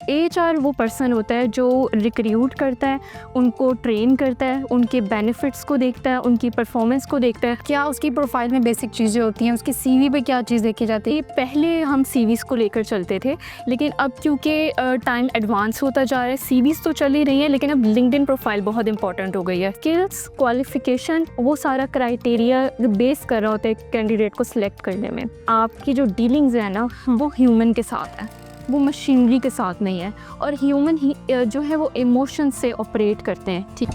HR वो person होता है जो रिक्रूट करता है, उनको ट्रेन करता है, उनके बेनिफिट्स को देखता है, उनकी परफॉर्मेंस को देखता है। क्या उसकी प्रोफाइल में बेसिक चीज़ें होती हैं, उसकी सीवी पे क्या चीज़ देखी जाती है? पहले हम सीवीज़ को लेकर चलते थे, लेकिन अब क्योंकि टाइम एडवांस होता जा रहा है, सीवीज़ तो चल ही रही है, लेकिन अब लिंक्डइन प्रोफाइल बहुत इंपॉर्टेंट हो गई है। स्किल्स, क्वालिफिकेशन, वो सारा क्राइटेरिया बेस कर रहा होता है कैंडिडेट को सिलेक्ट करने में। आपकी जो डीलिंग्स है ना, वो ह्यूमन के साथ है, वो मशीनरी के साथ नहीं है। और ह्यूमन ही जो है वो इमोशन से ऑपरेट करते हैं। ठीक,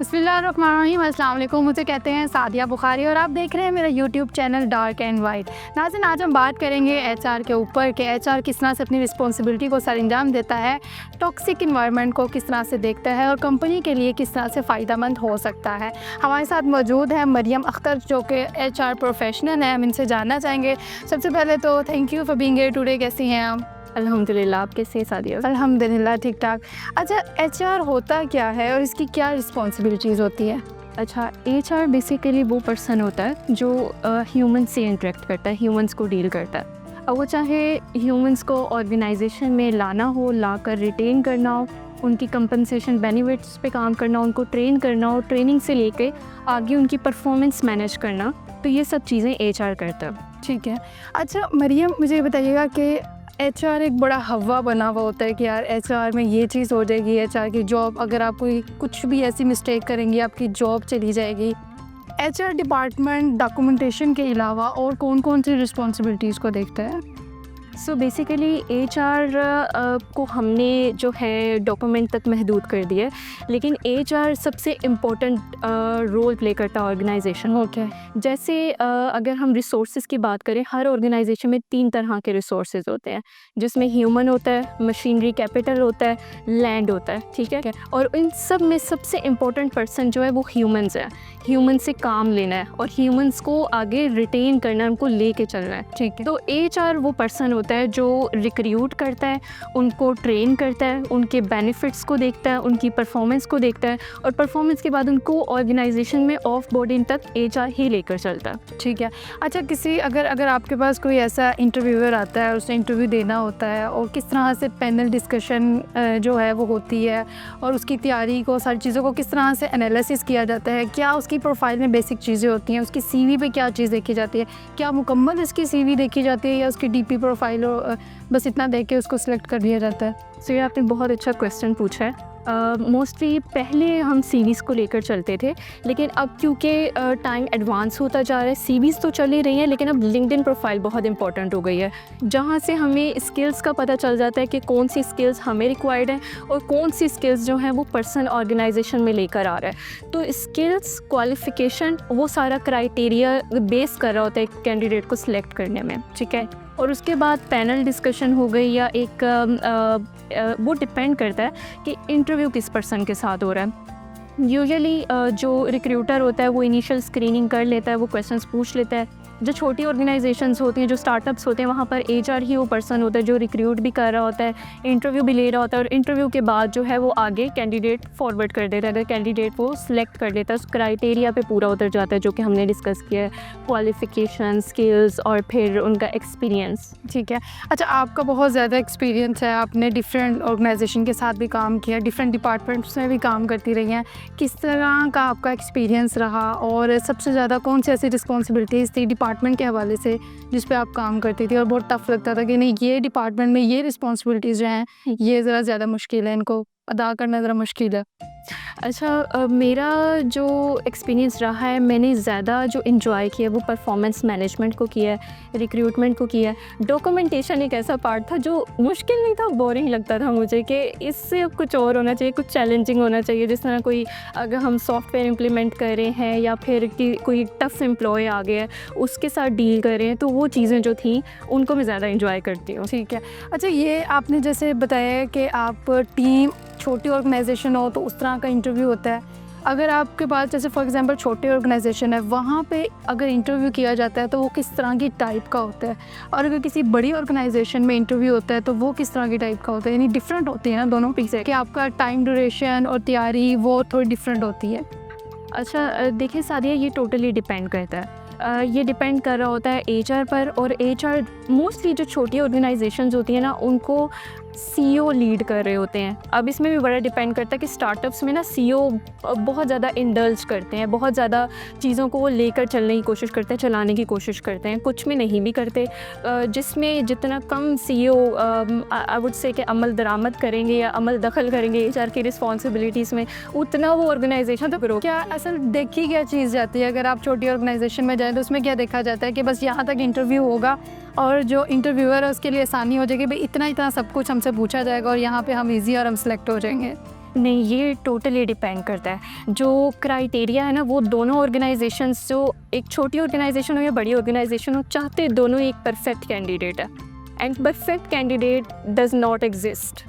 बिस्मिल्लाहिर्रहमानिर्रहीम, अस्सलाम वालेकुम। मुझे कहते हैं सादिया बुखारी और आप देख रहे हैं मेरा YouTube channel dark and white. नाज़रीन, आज हम बात करेंगे एचआर के ऊपर कि एचआर किस तरह से अपनी रिस्पॉन्सिबिलिटी को सरअंजाम देता है, टॉक्सिक इन्वायरमेंट को किस तरह से देखता है और कंपनी के लिए किस तरह से फ़ायदेमंद हो सकता है। हमारे साथ मौजूद है मरियम अख्तर जो कि एचआर प्रोफेशनल है। हम इनसे जानना चाहेंगे। सबसे पहले तो thank you for being here today. कैसी हैं आप? अल्हम्दुलिल्लाह। आप कैसे सादिया? अल्हम्दुलिल्लाह, ठीक ठाक। अच्छा, एचआर होता क्या है और इसकी क्या रिस्पॉन्सिबिलिटीज़ होती है? अच्छा, एचआर बेसिकली वो पर्सन होता है जो ह्यूमन से इंटरेक्ट करता है, ह्यूमंस को डील करता है। अब वो चाहे ह्यूमंस को ऑर्गेनाइजेशन में लाना हो, लाकर रिटेन करना हो, उनकी कंपनसेशन बेनिफिट्स पे काम करना, उनको ट्रेन करना हो, ट्रेनिंग से लेके आगे उनकी परफॉर्मेंस मैनेज करना, तो ये सब चीज़ें एचआर करता है। ठीक है। अच्छा मरियम, मुझे ये बताइएगा कि एचआर एक बड़ा हवा बना हुआ होता है कि यार एचआर में ये चीज़ हो जाएगी, एचआर की जॉब, अगर आप कोई कुछ भी ऐसी मिस्टेक करेंगी आपकी जॉब चली जाएगी। एचआर डिपार्टमेंट डॉक्यूमेंटेशन के अलावा और कौन कौन सी रिस्पॉन्सिबिलिटीज़ को देखता है? सो बेसिकली एचआर को हमने जो है डॉक्यूमेंट तक महदूद कर दिया है, लेकिन एचआर सबसे इम्पोर्टेंट रोल प्ले करता है ऑर्गेनाइजेशन। ओके। जैसे अगर हम रिसोर्सेज की बात करें, हर ऑर्गेनाइजेशन में 3 तरह के रिसोर्सेज होते हैं, जिसमें ह्यूमन होता है, मशीनरी कैपिटल होता है, लैंड होता है। ठीक है। और इन सब में सबसे इम्पोर्टेंट पर्सन जो है वो ह्यूमंस है। ह्यूमन से काम लेना है और ह्यूमंस को आगे रिटेन करना है, उनको लेके चलना है। ठीक है। तो एचआर वो पर्सन होता है जो रिक्रूट करता है, उनको ट्रेन करता है, उनके बेनिफिट्स को देखता है, उनकी परफॉर्मेंस को देखता है, और परफॉर्मेंस के बाद उनको ऑर्गेनाइजेशन में ऑफ बोर्डिंग तक एचआर ही लेकर चलता है। ठीक है। अच्छा, किसी अगर आपके पास कोई ऐसा इंटरव्यूअर आता है, उसे इंटरव्यू देना होता है और किस तरह से पैनल डिस्कशन जो है वो होती है और उसकी तैयारी को, सारी चीज़ों को किस तरह से एनालिसिस किया जाता है, क्या उसकी प्रोफाइल में बेसिक चीज़ें होती हैं, उसकी सीवी पे क्या चीज़ देखी जाती है, क्या मुकम्मल इसकी सीवी देखी जाती है या उसकी डीपी प्रोफाइल बस इतना देख के उसको सिलेक्ट कर दिया जाता है? सो ये आपने बहुत अच्छा क्वेश्चन पूछा है। मोस्टली पहले हम सीवीज़ को लेकर चलते थे, लेकिन अब क्योंकि टाइम एडवांस होता जा रहा है, सीवीज़ तो चल ही रही हैं, लेकिन अब लिंक्डइन प्रोफाइल बहुत इंपॉर्टेंट हो गई है, जहाँ से हमें स्किल्स का पता चल जाता है कि कौन सी स्किल्स हमें रिक्वायर्ड हैं और कौन सी स्किल्स जो हैं वो पर्सन ऑर्गेनाइजेशन में लेकर आ रहा है। तो स्किल्स, क्वालिफिकेशन, वो सारा क्राइटेरिया बेस कर रहा होता है कैंडिडेट को सिलेक्ट करने में। ठीक है। और उसके बाद पैनल डिस्कशन हो गई या एक वो डिपेंड करता है कि इंटरव्यू किस पर्सन के साथ हो रहा है। यूजुअली जो रिक्रूटर होता है वो इनिशियल स्क्रीनिंग कर लेता है, वो क्वेश्चंस पूछ लेता है। जो छोटी ऑर्गेनाइजेशंस होती हैं, जो स्टार्टअप्स होते हैं, वहाँ पर एचआर ही वो पर्सन होता है जो रिक्रूट भी कर रहा होता है, इंटरव्यू भी ले रहा होता है, और इंटरव्यू के बाद जो है वो आगे कैंडिडेट फॉरवर्ड कर देता है। अगर कैंडिडेट वो सिलेक्ट कर लेता है, उस क्राइटेरिया पे पूरा उतर जाता है जो कि हमने डिस्कस किया है, क्वालिफिकेशन, स्किल्स और फिर उनका एक्सपीरियंस। ठीक है। अच्छा, आपका बहुत ज़्यादा एक्सपीरियंस है, आपने डिफरेंट ऑर्गेनाइजेशन के साथ भी काम किया, डिफरेंट डिपार्टमेंट्स में भी काम करती रही हैं। किस तरह का आपका एक्सपीरियंस रहा और सबसे ज़्यादा कौन सी ऐसी रिस्पॉन्सिबिलिटीज़ थी डिपार्टमेंट के हवाले से जिस पे आप काम करती थी और बहुत टफ लगता था कि नहीं, ये डिपार्टमेंट में ये रिस्पॉन्सिबिलिटीज़ जो हैं ये ज़रा ज़्यादा मुश्किल है, इनको अदा करना ज़रा मुश्किल है? अच्छा, मेरा जो एक्सपीरियंस रहा है, मैंने ज़्यादा जो एंजॉय किया वो परफॉर्मेंस मैनेजमेंट को किया है, रिक्रूटमेंट को किया है। डॉक्यूमेंटेशन एक ऐसा पार्ट था जो मुश्किल नहीं था, बोरिंग लगता था मुझे कि इससे कुछ और होना चाहिए, कुछ चैलेंजिंग होना चाहिए। जिस तरह कोई अगर हम सॉफ्टवेयर इम्प्लीमेंट कर रहे हैं या फिर कि कोई टफ एम्प्लॉय आ गया है उसके साथ डील कर रहे हैं, तो वो चीज़ें जो थी उनको मैं ज़्यादा इंजॉय करती हूँ। ठीक है। अच्छा, ये आपने जैसे बताया कि आप टीम छोटी ऑर्गेनाइजेशन हो तो उस तरह का इंटरव्यू होता है। अगर आपके पास जैसे फॉर एग्जांपल छोटी ऑर्गेनाइजेशन है, वहाँ पे अगर इंटरव्यू किया जाता है तो वो किस तरह की टाइप का होता है, और अगर किसी बड़ी ऑर्गेनाइजेशन में इंटरव्यू होता है तो वो किस तरह की टाइप का होता है? यानी डिफरेंट होती है ना दोनों चीज़ें, कि आपका टाइम ड्यूरेशन और तैयारी वो थोड़ी डिफरेंट होती है। अच्छा, देखिए सादिया, ये टोटली डिपेंड करता है। ये डिपेंड कर रहा होता है एचआर पर, और एचआर मोस्टली जो छोटी ऑर्गेनाइजेशंस होती हैं ना उनको सीईओ लीड कर रहे होते हैं। अब इसमें भी बड़ा डिपेंड करता है कि स्टार्टअप्स में ना सीईओ बहुत ज़्यादा इंडल्ज करते हैं, बहुत ज़्यादा चीज़ों को वो लेकर चलने की कोशिश करते हैं, चलाने की कोशिश करते हैं, कुछ में नहीं भी करते। जिसमें जितना कम सीईओ आई वुड से कि अमल दरामद करेंगे या अमल दखल करेंगे एचआर की रिस्पॉन्सिबिलिटीज़ में, उतना वो ऑर्गेनाइजेशन तो ग्रो। क्या असल देखी क्या चीज़ जाती है अगर आप छोटी ऑर्गेनाइजेशन में जाएँ तो उसमें क्या देखा जाता है कि बस यहाँ तक इंटरव्यू होगा और जो इंटरव्यूअर है उसके लिए आसानी हो जाएगी, भाई इतना इतना सब कुछ हमसे पूछा जाएगा और यहाँ पे हम इजी और हम सेलेक्ट हो जाएंगे? नहीं, ये टोटली डिपेंड करता है। जो क्राइटेरिया है ना वो दोनों ऑर्गेनाइजेशंस, जो एक छोटी ऑर्गेनाइजेशन हो या बड़ी ऑर्गेनाइजेशन हो, चाहते दोनों एक परफेक्ट कैंडिडेट है, and perfect candidate does not exist.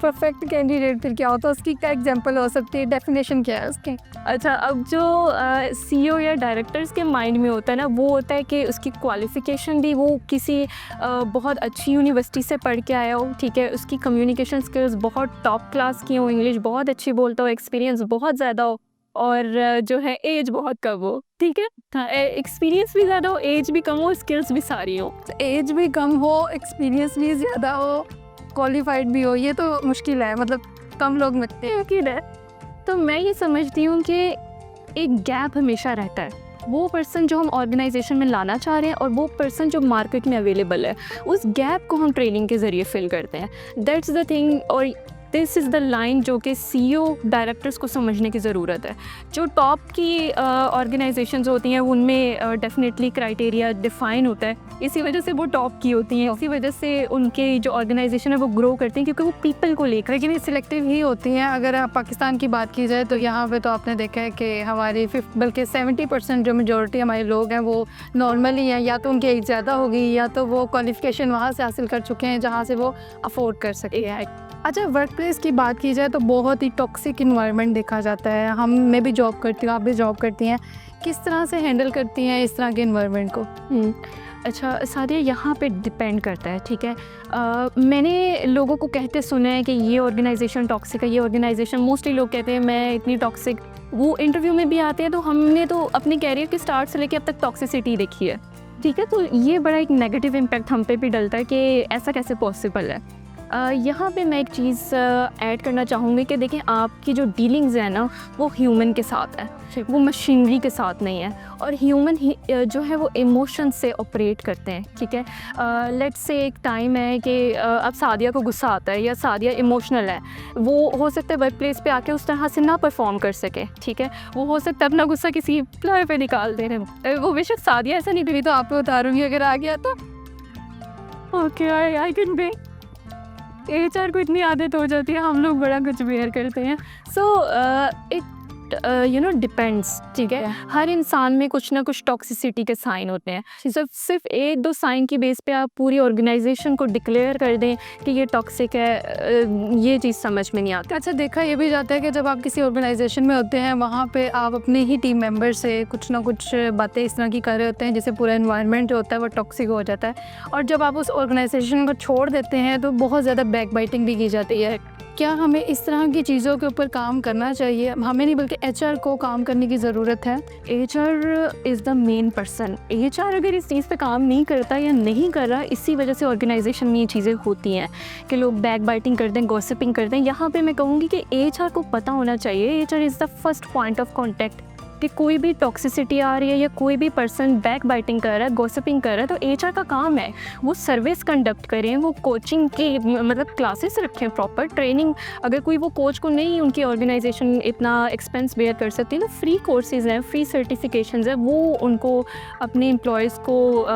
Perfect candidate फिर क्या होता है, उसकी क्या एग्जांपल हो सकती है, डेफिनेशन क्या है उसकी? अच्छा, अब जो सीईओ या डायरेक्टर्स के माइंड में होता है ना वो होता है कि उसकी क्वालिफ़िकेशन भी वो किसी बहुत अच्छी यूनिवर्सिटी से पढ़ के आया हो, ठीक है, उसकी कम्युनिकेशन स्किल्स बहुत टॉप क्लास की हो, इंग्लिश बहुत अच्छी बोलता हो, एक्सपीरियंस बहुत ज़्यादा हो, और जो है एज बहुत कम हो, ठीक है, हाँ, एक्सपीरियंस भी ज़्यादा हो, एज भी कम हो, स्किल्स भी सारी हो। एज भी कम हो, एक्सपीरियंस भी ज़्यादा हो, क्वालिफाइड भी हो, ये तो मुश्किल है, मतलब कम लोग मिलते हैं। मुश्किल है। तो मैं ये समझती हूँ कि एक गैप हमेशा रहता है। वो पर्सन जो हम ऑर्गेनाइजेशन में लाना चाह रहे हैं और वो पर्सन जो मार्केट में अवेलेबल है, उस गैप को हम ट्रेनिंग के ज़रिए फिल करते हैं। दैट्स द थिंग, और दिस इज़ द लाइन जो कि सीईओ डायरेक्टर्स को समझने की ज़रूरत है। जो टॉप की ऑर्गेनाइजेशंस होती हैं उनमें डेफिनेटली क्राइटेरिया डिफ़ाइन होता है, इसी वजह से वो टॉप की होती हैं, इसी वजह से उनके जो ऑर्गेनाइजेशन है वो ग्रो करते हैं, क्योंकि वो पीपल को लेकर। लेकिन ये सिलेक्टिव ही होती हैं। अगर आप पाकिस्तान की बात की जाए तो यहाँ पे तो आपने देखा है कि हमारी बल्कि 70% जो मेजॉरिटी हमारे लोग हैं वो नॉर्मली हैं, या तो उनकी एज ज़्यादा होगी या तो वो क्वालिफ़िकेशन वहाँ से हासिल कर चुके हैं जहाँ से वो अफोर्ड कर सकते हैं। अच्छा, वर्क प्लेस की बात की जाए तो बहुत ही टॉक्सिक इन्वायरमेंट देखा जाता है। मैं भी जॉब करती हूँ, आप भी जॉब करती हैं, किस तरह से हैंडल करती हैं इस तरह के इन्वायरमेंट को? अच्छा सादिया, यहाँ पे डिपेंड करता है, ठीक है। मैंने लोगों को कहते सुना है कि ये ऑर्गेनाइजेशन टॉक्सिक है, ये ऑर्गेनाइजेशन, मोस्टली लोग कहते हैं मैं इतनी टॉक्सिक, वो इंटरव्यू में भी आते हैं। तो हमने तो अपने कैरियर के स्टार्ट से लेकर अब तक टॉक्सिसिटी देखी है, ठीक है, तो ये बड़ा एक नेगेटिव इम्पैक्ट हम पे भी डलता है कि ऐसा कैसे पॉसिबल है। यहाँ पे मैं एक चीज़ ऐड करना चाहूँगी कि देखें, आपकी जो डीलिंग्स है ना वो ह्यूमन के साथ है, वो मशीनरी के साथ नहीं है, और ह्यूमन जो है वो इमोशन से ऑपरेट करते हैं, ठीक है। लेट्स से एक टाइम है कि अब सादिया को गुस्सा आता है या सादिया इमोशनल है, वो हो सकता है वर्क प्लेस पे आके उस तरह से ना परफॉर्म कर सके, ठीक है, वो हो सकता है अपना गुस्सा किसी एम्प्लॉय पे निकाल दे रहे, वो बेशक सादिया ऐसा नहीं करी तो आप पे उतारूँगी अगर आ गया तो। Okay, I can be. HR को इतनी आदत हो जाती है, हम लोग बड़ा कुछ बेयर करते हैं। सो इट डिपेंड्स, ठीक है, हर इंसान में कुछ ना कुछ टॉक्सिसिटी के साइन होते हैं। सिर्फ एक दो साइन की बेस पे आप पूरी ऑर्गेनाइजेशन को डिक्लेयर कर दें कि ये टॉक्सिक है, ये चीज़ समझ में नहीं आती। अच्छा, देखा ये भी जाता है कि जब आप किसी ऑर्गेनाइजेशन में होते हैं वहाँ पे आप अपने ही टीम मेंबर से कुछ ना कुछ बातें इस तरह की कर रहे होते हैं जिससे पूरा एनवायरनमेंट जो होता है वो टॉक्सिक हो जाता है, और जब आप उस ऑर्गेनाइजेशन को छोड़ देते हैं तो बहुत ज़्यादा बैक बाइटिंग भी की जाती है। क्या हमें इस तरह की चीज़ों के ऊपर काम करना चाहिए? हमें नहीं बल्कि एचआर को काम करने की ज़रूरत है। HR is the main person. HR अगर इस चीज़ पे काम नहीं करता या नहीं कर रहा, इसी वजह से ऑर्गेनाइजेशन में ये चीज़ें होती हैं कि लोग बैक बाइटिंग करते हैं, गॉसिपिंग करते हैं। यहाँ पे मैं कहूँगी कि एचआर को पता होना चाहिए, HR is the first point of contact, कि कोई भी टॉक्सिसिटी आ रही है या कोई भी पर्सन बैक बाइटिंग कर रहा है, गॉसिपिंग कर रहा है, तो एचआर का काम है वो सर्विस कंडक्ट करें, वो कोचिंग के मतलब क्लासेस रखें, प्रॉपर ट्रेनिंग। अगर कोई वो कोच को नहीं, उनकी ऑर्गेनाइजेशन इतना एक्सपेंस बेयर कर सकती है, तो फ्री कोर्सेज हैं, फ्री सर्टिफिकेशंस हैं, वो उनको अपने एम्प्लॉयज़ को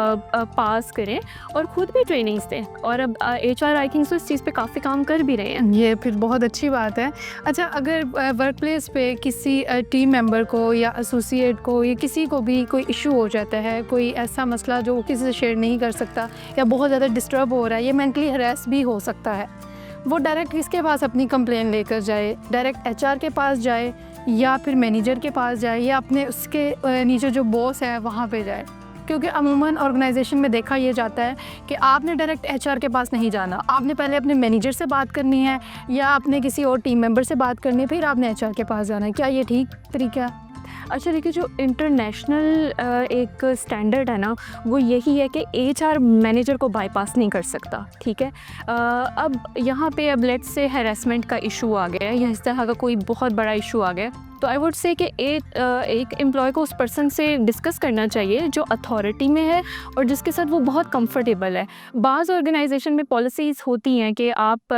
पास करें और ख़ुद भी ट्रेनिंग्स दें। और अब एचआर आई थिंक तो इस चीज़ पे काफ़ी काम कर भी रहे हैं। ये फिर बहुत अच्छी बात है। अच्छा, अगर वर्क प्लेस पे किसी टीम मेंबर को या एसोसिएट को या किसी को भी कोई इशू हो जाता है, कोई ऐसा मसला जो किसी से शेयर नहीं कर सकता या बहुत ज़्यादा डिस्टर्ब हो रहा है, ये मेंटली हरास भी हो सकता है, वो डायरेक्ट किसके पास अपनी कंप्लेन लेकर जाए? डायरेक्ट एचआर के पास जाए या फिर मैनेजर के पास जाए या अपने उसके नीचे जो बॉस है वहाँ पे जाए? क्योंकि अमूमन ऑर्गेनाइजेशन में देखा ये जाता है कि आपने डायरेक्ट एचआर के पास नहीं जाना, आपने पहले अपने मैनेजर से बात करनी है या आपने किसी और टीम मेंबर से बात करनी है, फिर आपने एचआर के पास जाना है। क्या ये ठीक तरीका है? अच्छा देखिए, जो इंटरनेशनल एक स्टैंडर्ड है ना, वो यही है कि एचआर मैनेजर को बाईपास नहीं कर सकता, ठीक है। अब यहाँ पे अब लेट्स से हैरेसमेंट का इशू आ गया है या इस तरह का कोई बहुत बड़ा इशू आ गया है, तो आई वुड से कि एक एम्प्लॉय को उस पर्सन से डिस्कस करना चाहिए जो अथॉरिटी में है और जिसके साथ वो बहुत कंफर्टेबल है। बाज़ ऑर्गेनाइजेशन में पॉलिसीज़ होती हैं कि आप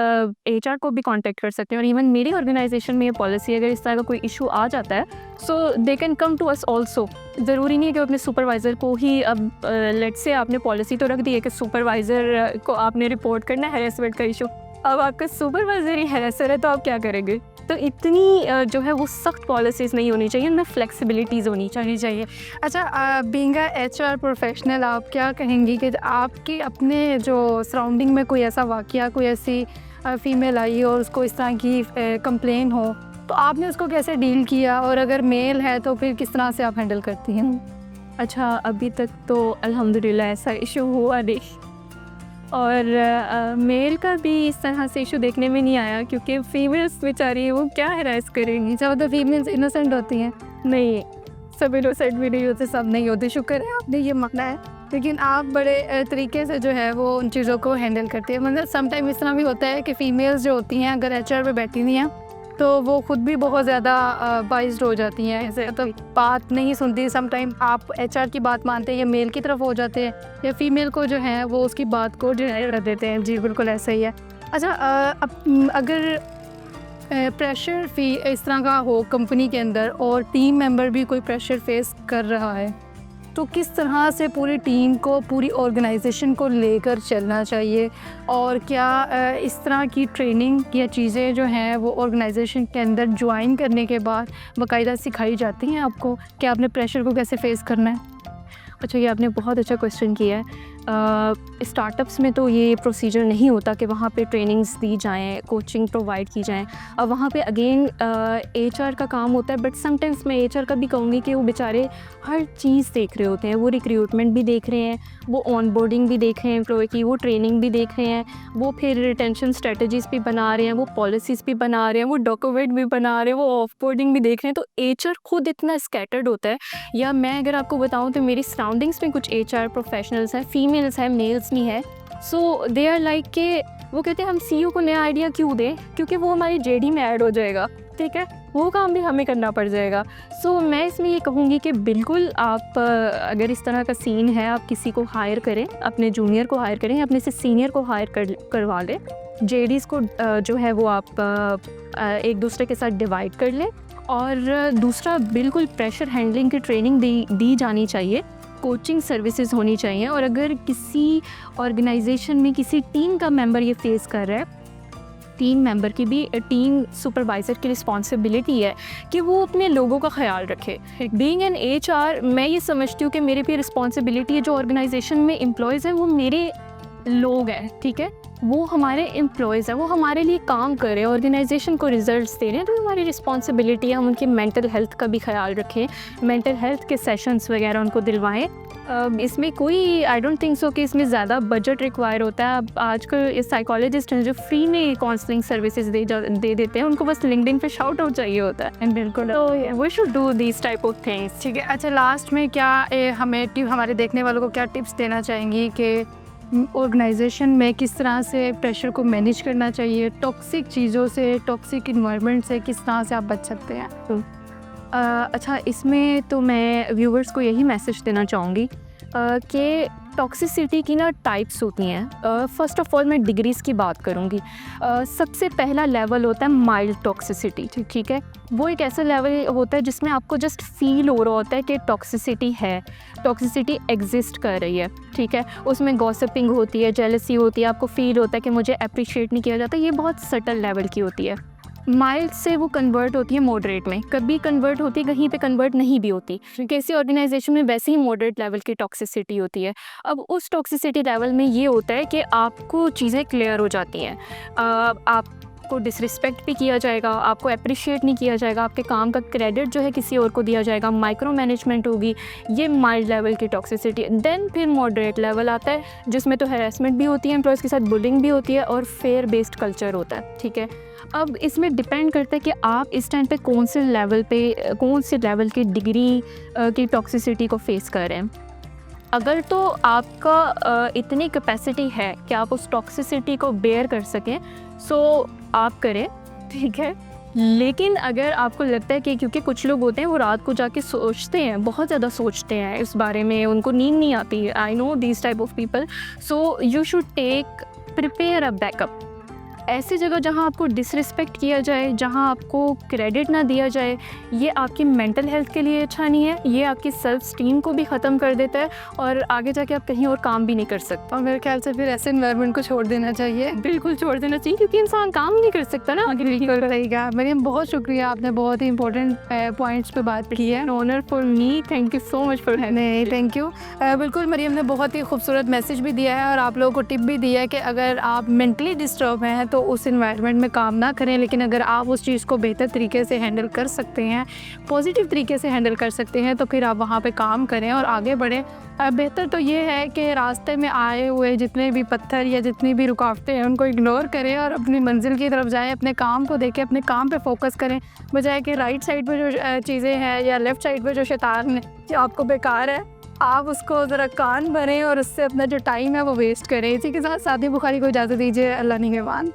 एचआर को भी कांटेक्ट कर सकते हैं, और इवन मेरी ऑर्गेनाइजेशन में ये पॉलिसी, अगर इस तरह का कोई इशू आ जाता है so they can come to us also. ज़रूरी नहीं है कि अपने सुपरवाइज़र को ही, अब लेट्स से आपने पॉलिसी तो रख दी है कि सुपरवाइज़र को आपने रिपोर्ट करना है हैरेसमेंट का इशू, अब आपका सुपरवाइज़र ही हैरेसर है तो आप क्या करेंगे? तो इतनी जो है वो सख्त पॉलिसीज़ नहीं होनी चाहिए, उनमें फ्लेक्सिबिलिटीज़ होनी चाहिए। अच्छा, बीइंग अ एचआर प्रोफेशनल, आप क्या कहेंगी कि आपके अपने जो सराउंडिंग में कोई ऐसा वाक़या, कोई ऐसी फ़ीमेल आई और उसको इस तरह की कंप्लेन हो, तो आपने उसको कैसे डील किया, और अगर मेल है तो फिर किस तरह से आप हैंडल करती हैं? अच्छा, अभी तक तो अल्हम्दुलिल्लाह ऐसा इशू हुआ नहीं, और मेल का भी इस तरह से इशू देखने में नहीं आया, क्योंकि फीमेल्स बेचारी वो क्या हैरेस करेंगी। अच्छा, मतलब फीमेल्स इनोसेंट होती हैं? नहीं, सब इनोसेंट भी नहीं होते। सब नहीं होते, शुक्र है आपने ये माना है, लेकिन आप बड़े तरीके से जो है वो उन चीज़ों को हैंडल करते हैं। मतलब सम टाइम इस तरह भी होता है कि फ़ीमेल्स जो होती हैं अगर एचआर पे बैठी हुई हैं तो वो खुद भी बहुत ज़्यादा बाइस्ड हो जाती हैं, ऐसे तो बात नहीं सुनती। सम टाइम आप एचआर की बात मानते हैं या मेल की तरफ हो जाते हैं, या फीमेल को जो है वो उसकी बात को डिनाई कर देते हैं। जी बिल्कुल ऐसा ही है। अच्छा, अब अगर प्रेशर फी इस तरह का हो कंपनी के अंदर और टीम मेंबर भी कोई प्रेशर फेस कर रहा है, तो किस तरह से पूरी टीम को, पूरी ऑर्गेनाइजेशन को लेकर चलना चाहिए, और क्या इस तरह की ट्रेनिंग या चीज़ें जो हैं वो ऑर्गेनाइजेशन के अंदर ज्वाइन करने के बाद बाकायदा सिखाई जाती हैं आपको कि आपने प्रेशर को कैसे फेस करना है? अच्छा, ये आपने बहुत अच्छा क्वेश्चन किया है। स्टार्टअप्स में तो ये प्रोसीजर नहीं होता कि वहाँ पे ट्रेनिंग्स दी जाएँ, कोचिंग प्रोवाइड की जाएँ। अब वहाँ पे अगेन एचआर का काम होता है, बट समटाइम्स मैं एचआर का भी कहूँगी कि वो बेचारे हर चीज़ देख रहे होते हैं। वो रिक्रूटमेंट भी देख रहे हैं, वो ऑनबोर्डिंग भी देख रहे हैं एम्प्लॉय की, वो ट्रेनिंग भी देख रहे हैं, वो फिर रिटेंशन स्ट्रेटजीज़ भी बना रहे हैं, वो पॉलिसीज़ भी बना रहे हैं, वो डॉक्यूमेंट भी बना रहे हैं, वो ऑफबोर्डिंग भी देख रहे हैं। तो एचआर खुद इतना स्कैटर्ड होता है। या मैं अगर आपको बताऊँ तो मेरी सराउंडिंग्स में कुछ एचआर प्रोफेशनल्स हैं, फीमेल्स हैं, मेल्स नहीं है। सो दे आर लाइक के वो कहते हैं हम सीईओ को नया आइडिया क्यों दें, क्योंकि वो हमारी जेडी में ऐड हो जाएगा, ठीक है, वो काम भी हमें करना पड़ जाएगा। सो मैं इसमें ये कहूँगी कि बिल्कुल आप अगर इस तरह का सीन है, आप किसी को हायर करें, अपने जूनियर को हायर करें, अपने से सीनियर को हायर करवा लें। जेडीज़ को जो है वो आप एक दूसरे के साथ डिवाइड कर लें। और दूसरा, बिल्कुल प्रेशर हैंडलिंग की ट्रेनिंग दी जानी चाहिए, कोचिंग सर्विसेज होनी चाहिए। और अगर किसी ऑर्गेनाइजेशन में किसी टीम का मेंबर ये फेस कर रहा है, टीम मेंबर की भी, टीम सुपरवाइज़र की रिस्पॉन्सिबिलिटी है कि वो अपने लोगों का ख्याल रखे। बीइंग एन एचआर, मैं ये समझती हूँ कि मेरे पे रिस्पॉन्सिबिलिटी है, जो ऑर्गेनाइजेशन में एम्प्लॉयज़ हैं वो मेरे लोग हैं, ठीक है, वो हमारे एम्प्लॉयज़ हैं, वो हमारे लिए काम कर रहे हैं, ऑर्गेनाइजेशन को रिजल्ट्स दे रहे हैं, तो हमारी रिस्पॉन्सिबिलिटी है हम उनकी मेंटल हेल्थ का भी ख्याल रखें, मेंटल हेल्थ के सेशंस वगैरह उनको दिलवाएं। इसमें कोई, आई डोंट थिंक सो कि इसमें ज़्यादा बजट रिक्वायर होता है। अब आजकल इस साइकोलॉजिस्ट हैं जो फ्री में काउंसलिंग सर्विसेज दे देते हैं, उनको बस लिंक्डइन पे शाउट आउट चाहिए होता है। बिल्कुल, तो we should do this type of things. ठीक है। अच्छा, लास्ट में क्या हमें हमारे देखने वालों को क्या टिप्स देना चाहेंगी कि ऑर्गेनाइजेशन में किस तरह से प्रेशर को मैनेज करना चाहिए, टॉक्सिक चीज़ों से, टॉक्सिक इन्वायरमेंट से किस तरह से आप बच सकते हैं? अच्छा, इसमें तो मैं व्यूवर्स को यही मैसेज देना चाहूँगी कि टॉक्सिसिटी की ना टाइप्स होती हैं। फ़र्स्ट ऑफ ऑल मैं डिग्रीज़ की बात करूँगी। सबसे पहला लेवल होता है माइल्ड टॉक्सिसिटी, ठीक है। वो एक ऐसा लेवल होता है जिसमें आपको जस्ट फील हो रहा होता है कि टॉक्सिसिटी है, टॉक्सिसिटी एग्जिस्ट कर रही है, ठीक है। उसमें गॉसिपिंग होती है, जेलसी होती है, आपको फील होता है कि मुझे अप्रिशिएट नहीं किया जाता। ये बहुत सटल लेवल की होती है। माइल्ड से वो कन्वर्ट होती है मॉडरेट में, कभी कन्वर्ट होती है, कहीं पे कन्वर्ट नहीं भी होती। किसी ऑर्गेनाइजेशन में वैसे ही मॉडरेट लेवल की टॉक्सिसिटी होती है। अब उस टॉक्सिसिटी लेवल में ये होता है कि आपको चीज़ें क्लियर हो जाती हैं। आप आपको डिसरिस्पेक्ट भी किया जाएगा, आपको अप्रिशिएट नहीं किया जाएगा, आपके काम का क्रेडिट जो है किसी और को दिया जाएगा, माइक्रो मैनेजमेंट होगी। ये माइल्ड लेवल की टॉक्सिसिटी। देन फिर मॉडरेट लेवल आता है जिसमें तो हैरेसमेंट भी होती है, एम्प्लॉयज़ के साथ बुलिंग भी होती है और फेयर बेस्ड कल्चर होता है। ठीक है, अब इसमें डिपेंड करता है कि आप इस टाइम पे कौन से लेवल की डिग्री की टॉक्सिसिटी को फेस कर रहे हैं। अगर तो आपका इतनी कैपेसिटी है कि आप उस टॉक्सिसिटी को बेयर कर सकें, सो आप करें, ठीक है। लेकिन अगर आपको लगता है कि क्योंकि कुछ लोग होते हैं वो रात को जाके सोचते हैं, बहुत ज़्यादा सोचते हैं इस बारे में, उनको नींद नहीं आती, I know this type of people, so you should prepare a backup. ऐसी जगह जहाँ आपको डिसरिस्पेक्ट किया जाए, जहाँ आपको क्रेडिट ना दिया जाए, ये आपकी मेंटल हेल्थ के लिए अच्छा नहीं है, ये आपकी सेल्फ स्टीम को भी ख़त्म कर देता है और आगे जाके आप कहीं और काम भी नहीं कर सकते। और मेरे ख्याल से फिर ऐसे इन्वायरमेंट को छोड़ देना चाहिए। बिल्कुल छोड़ देना चाहिए, क्योंकि इंसान काम ही नहीं कर सकता ना आगे। बिल्कुल रहेगा। मरियम, बहुत शुक्रिया, आपने बहुत ही इंपॉर्टेंट पॉइंट्स पे बात की है। Honour for me, thank you so much for नहीं, थैंक यू। बिल्कुल, मरियम ने बहुत ही खूबसूरत मैसेज भी दिया है और आप लोगों को टिप भी दिया है कि अगर आप मेंटली डिस्टर्ब हैं तो उस इन्वायरमेंट में काम ना करें, लेकिन अगर आप उस चीज़ को बेहतर तरीके से हैंडल कर सकते हैं, पॉजिटिव तरीके से हैंडल कर सकते हैं, तो फिर आप वहाँ पे काम करें और आगे बढ़ें। बेहतर तो ये है कि रास्ते में आए हुए जितने भी पत्थर या जितनी भी रुकावटें हैं उनको इग्नोर करें और अपनी मंजिल की तरफ जाएं, अपने काम को देखें, अपने काम पे फोकस करें, बजाय कि राइट साइड पे जो चीज़ें हैं या लेफ़्ट साइड पे जो शैतान जो आपको बेकार है, आप उसको ज़रा कान भरें और उससे अपना जो टाइम है वो वेस्ट करें। इसी के साथ सादी बुखारी को इजाज़त दीजिए। अल्लाह निगहबान।